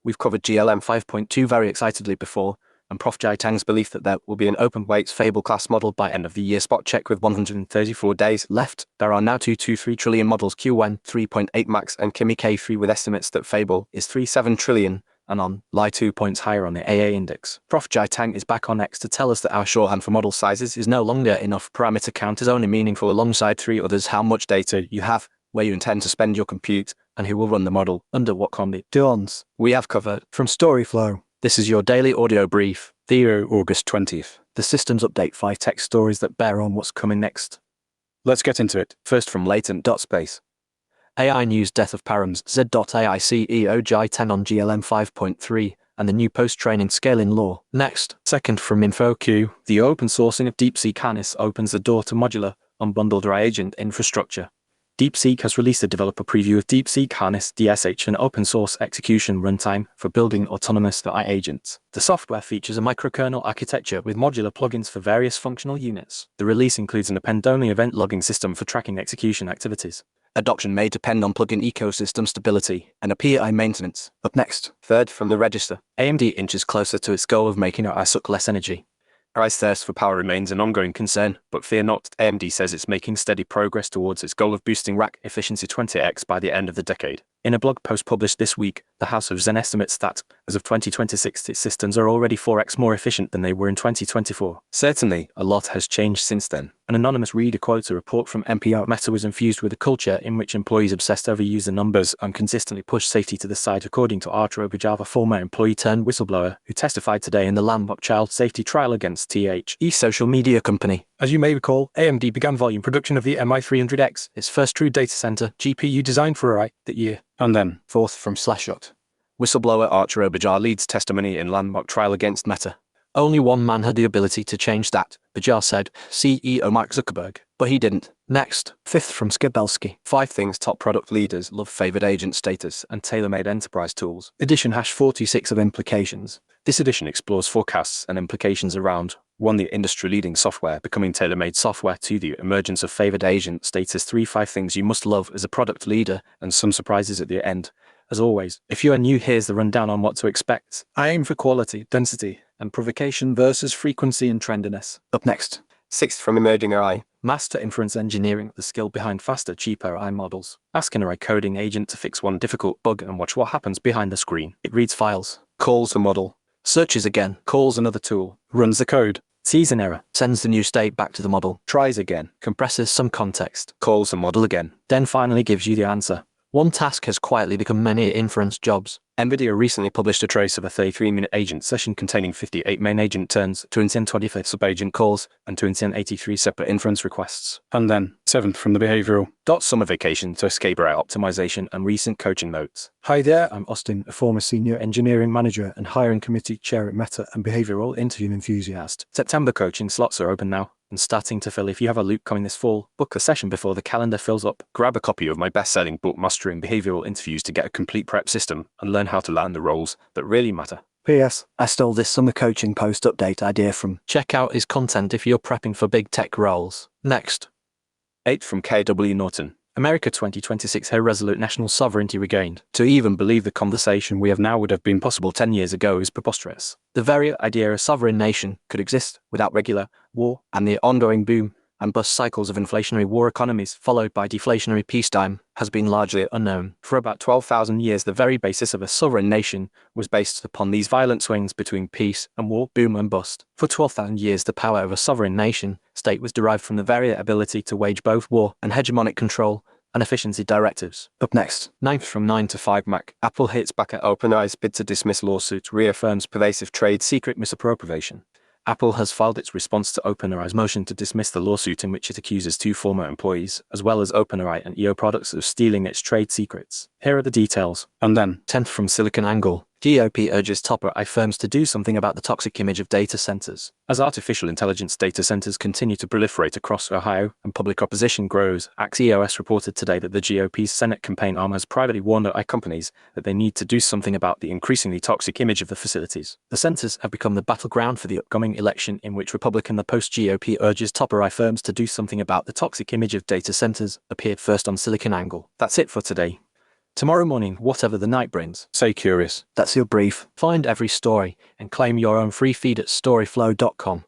We've covered GLM 5.2 very excitedly before, and Prof Jie Tang's belief that there will be an open-weights Fable-class model by end of the year spot check with 134 days left. There are now 223 trillion models Qwen 3.8 Max and Kimi K3 with estimates that Fable is 37 trillion and on lie 2 points higher on the AA index. Prof Jie Tang is back on X to tell us that our shorthand for model sizes is no longer enough. Parameter count is only meaningful alongside 3 others: how much data you have, where you intend to spend your compute, and who will run the model, under what conditions. We have covered. From storyflo, this is your daily audio brief. Theo, August 20th. The systems update 5 tech stories that bear on what's coming next. Let's get into it. First from Latent.Space. AINews death of Params, Z.ai CEO Jie Tang on GLM 5.3, and the new post-training scaling law. Next, second from InfoQ, the open sourcing of DeepSeek harness opens the door to Modular, Unbundled AI Agent Infrastructu. DeepSeek has released a developer preview of DeepSeek Harness DSH, an open-source execution runtime for building autonomous AI agents. The software features a microkernel architecture with modular plugins for various functional units. The release includes an append-only event logging system for tracking execution activities. Adoption may depend on plugin ecosystem stability and API maintenance. Up next, third from the register, AMD inches closer to its goal of making AI suck less energy. AI's thirst for power remains an ongoing concern, but fear not, AMD says it's making steady progress towards its goal of boosting rack efficiency 20x by the end of the decade. In a blog post published this week, the House of Zen estimates that, as of 2026, its systems are already 4x more efficient than they were in 2024. Certainly, a lot has changed since then. An anonymous reader quotes a report from NPR. Meta was infused with a culture in which employees obsessed over user numbers and consistently pushed safety to the side, according to Arturo Bajava, former employee turned whistleblower, who testified today in the landmark child safety trial against The social media company. As you may recall, AMD began volume production of the MI300X, its first true data center GPU designed for AI, that year. And then, fourth from Slashshot. Whistleblower Arturo Bajar leads testimony in landmark trial against Meta. Only one man had the ability to change that, Bajar said, CEO Mark Zuckerberg, but he didn't. Next, fifth from Skibelsky. 5 things top product leaders love: favored agent status and tailor-made enterprise tools. Edition #46 of implications. This edition explores forecasts and implications around 1. The industry-leading software becoming tailor-made software, 2. The emergence of favored agent status, 3. 5 things you must love as a product leader, and some surprises at the end. As always, if you are new, here's the rundown on what to expect. I aim for quality, density, and provocation versus frequency and trendiness. Up next, sixth from Emerging AI. Master inference engineering, the skill behind faster, cheaper AI models. Ask an AI coding agent to fix one difficult bug and watch what happens behind the screen. It reads files, calls a model, searches again, calls another tool, runs the code, sees an error, sends the new state back to the model, tries again, compresses some context, calls the model again, then finally gives you the answer. One task has quietly become many inference jobs. NVIDIA recently published a trace of a 33-minute agent session containing 58 main agent turns, 225 sub-agent calls, and 283 separate inference requests. And then, seventh from the behavioral. Summer vacation to escape AI optimization and recent coaching notes. Hi there, I'm Austin, a former senior engineering manager and hiring committee chair at Meta and behavioral interview enthusiast. September coaching slots are open now and starting to fill. If you have a loop coming this fall, book a session before the calendar fills up. Grab a copy of my best-selling book, Mastering Behavioral Interviews, to get a complete prep system and learn how to land the roles that really matter. P.S. I stole this summer coaching post update idea from. Check out his content if you're prepping for big tech roles. Next. 8th from K.W. Norton. America 2026, her resolute national sovereignty regained. To even believe the conversation we have now would have been possible 10 years ago is preposterous. The very idea a sovereign nation could exist without regular war and the ongoing boom and bust cycles of inflationary war economies followed by deflationary peacetime has been largely unknown. For about 12,000 years, the very basis of a sovereign nation was based upon these violent swings between peace and war, boom and bust. For 12,000 years, the power of a sovereign nation state was derived from the very ability to wage both war and hegemonic control and efficiency directives. Up next, 9th from 9 to 5 Mac. Apple hits back at OpenAI's bid to dismiss lawsuit, reaffirms pervasive trade secret misappropriation. Apple has filed its response to OpenAI's motion to dismiss the lawsuit in which it accuses 2 former employees, as well as OpenAI and EO products, of stealing its trade secrets. Here are the details. And then, 10th from SiliconANGLE. GOP urges top AI firms to do something about the toxic image of data centers. As artificial intelligence data centers continue to proliferate across Ohio and public opposition grows, Axios reported today that the GOP's Senate campaign arm has privately warned AI companies that they need to do something about the increasingly toxic image of the facilities. The centers have become the battleground for the upcoming election, in which Republican the post-GOP urges top AI firms to do something about the toxic image of data centers, appeared first on SiliconANGLE. That's it for today. Tomorrow morning, whatever the night brings. Stay curious. That's your brief. Find every story and claim your own free feed at storyflo.com.